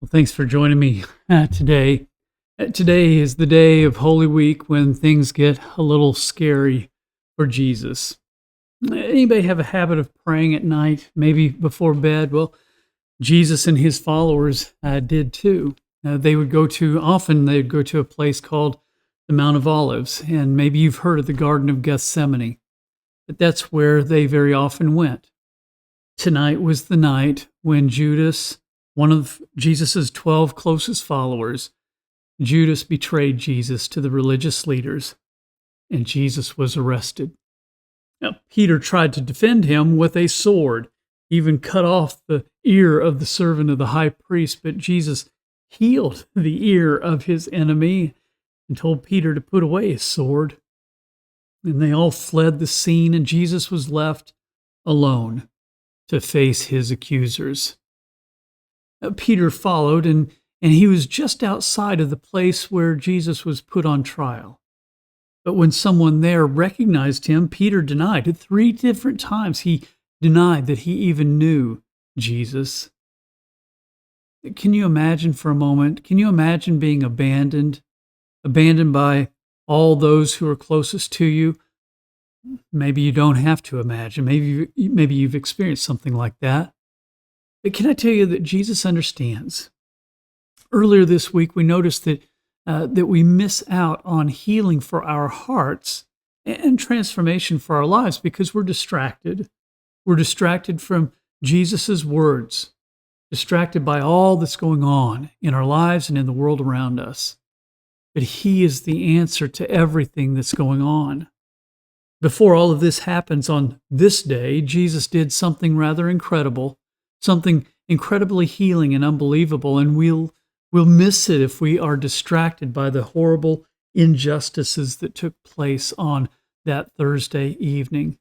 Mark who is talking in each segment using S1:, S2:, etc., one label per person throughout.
S1: Well, thanks for joining me today. Today is the day of Holy Week when things get a little scary for Jesus. Anybody have a habit of praying at night, maybe before bed? Well, Jesus and his followers did too. They'd go to a place called the Mount of Olives, and maybe you've heard of the Garden of Gethsemane, but that's where they very often went. Tonight was the night when Judas, one of Jesus's 12 closest followers, Judas betrayed Jesus to the religious leaders, and Jesus was arrested. Now, Peter tried to defend him with a sword, even cut off the ear of the servant of the high priest, but Jesus healed the ear of his enemy and told Peter to put away his sword. And they all fled the scene, and Jesus was left alone to face his accusers. Peter followed, and he was just outside of the place where Jesus was put on trial. But when someone there recognized him, Peter denied it 3 different times. He denied that he even knew Jesus. Can you imagine for a moment? Can you imagine being abandoned by all those who are closest to you? Maybe you don't have to imagine. Maybe you've experienced something like that. But can I tell you that Jesus understands? Earlier this week, we noticed that we miss out on healing for our hearts and transformation for our lives because we're distracted. We're distracted from Jesus's words, distracted by all that's going on in our lives and in the world around us. But he is the answer to everything that's going on. Before all of this happens on this day, Jesus did something rather incredible, something incredibly healing and unbelievable, and we'll miss it if we are distracted by the horrible injustices that took place on that Thursday evening.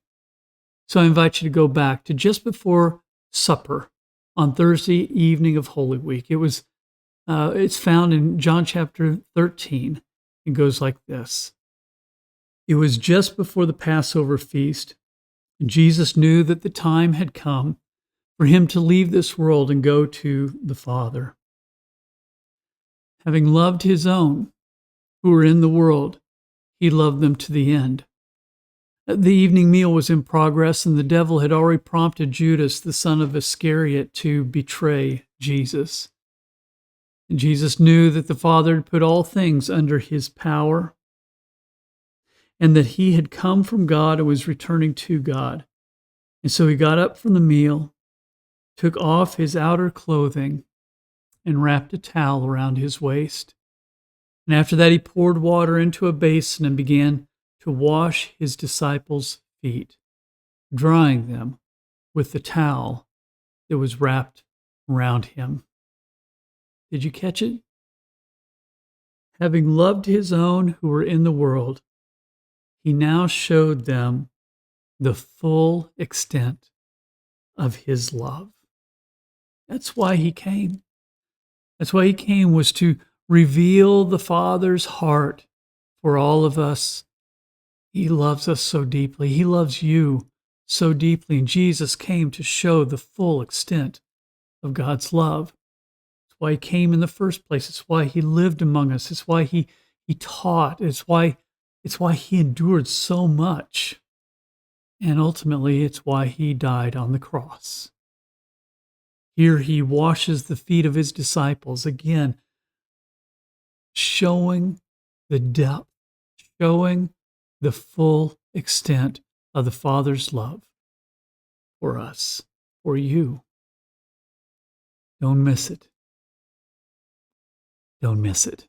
S1: So I invite you to go back to just before supper on Thursday evening of Holy Week. It's found in John chapter 13. It goes like this. It was just before the Passover feast, and Jesus knew that the time had come for him to leave this world and go to the Father. Having loved his own who were in the world, he loved them to the end. The evening meal was in progress, and the devil had already prompted Judas, the son of Iscariot, to betray Jesus. And Jesus knew that the Father had put all things under his power, and that he had come from God and was returning to God. And so he got up from the meal, took off his outer clothing, and wrapped a towel around his waist. And after that, he poured water into a basin and began to wash his disciples' feet, drying them with the towel that was wrapped around him. Did you catch it? Having loved his own who were in the world, he now showed them the full extent of his love. That's why he came. That's why he came, was to reveal the Father's heart for all of us. He loves us so deeply. He loves you so deeply. And Jesus came to show the full extent of God's love. That's why he came in the first place. It's why he lived among us. It's why he taught. It's why he endured so much. And ultimately, it's why he died on the cross. Here he washes the feet of his disciples, again, showing the depth, showing the full extent of the Father's love for us, for you. Don't miss it. Don't miss it.